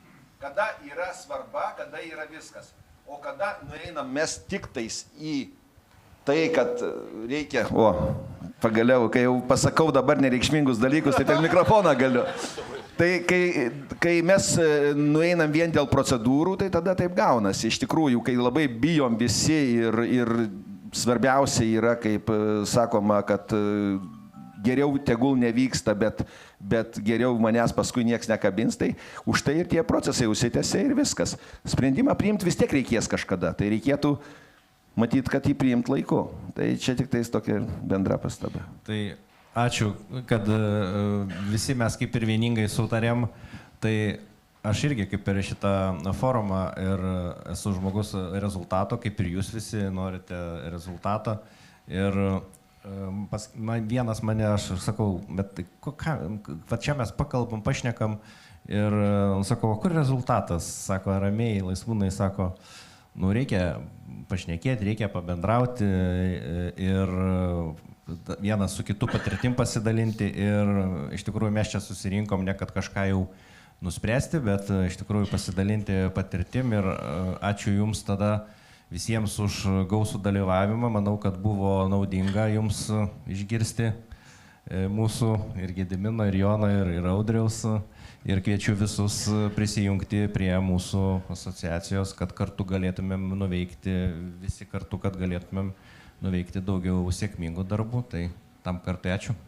Kada yra svarba, kada yra viskas. O kada nueinam mes tik tais į tai, kad reikia, pagaliau, kai jau pasakau dabar nereikšmingus dalykus, tai per mikrofoną galiu. Tai kai mes nueinam vien dėl procedūrų, tai tada taip gaunasi. Iš tikrųjų, kai labai bijom visi ir svarbiausia yra, kaip sakoma, kad geriau tegul nevyksta, bet geriau manęs paskui nieks nekabins, tai už tai ir tie procesai užsitęsia ir viskas. Sprendimą priimti vis tiek reikės kažkada, tai reikėtų matyt, kad jį priimt laiku. Tai čia tik tais tokia bendra pastaba. Tai ačiū, kad visi mes kaip ir vieningai sutarėm. Tai aš irgi kaip per šitą forumą ir esu žmogus rezultato, kaip ir jūs visi norite rezultato. Ir vienas mane, aš sakau, bet va čia mes pakalbam, pašnekam ir sakau, kur rezultatas? Sako, ramiai, laisvūnai, sako, nu reikia pašnekėti, reikia pabendrauti ir vienas su kitu patirtim pasidalinti ir iš tikrųjų mes čia susirinkom ne kad kažką jau nuspręsti, bet iš tikrųjų pasidalinti patirtim ir ačiū Jums tada visiems už gausų dalyvavimą. Manau, kad buvo naudinga Jums išgirsti mūsų ir Gedimino, ir Jono, ir Audriaus. Ir kviečiu visus prisijungti prie mūsų asociacijos, kad kartu galėtumėm nuveikti, visi kartu, kad galėtumėm nuveikti daugiau sėkmingų darbų. Tai tam kartui ačiū.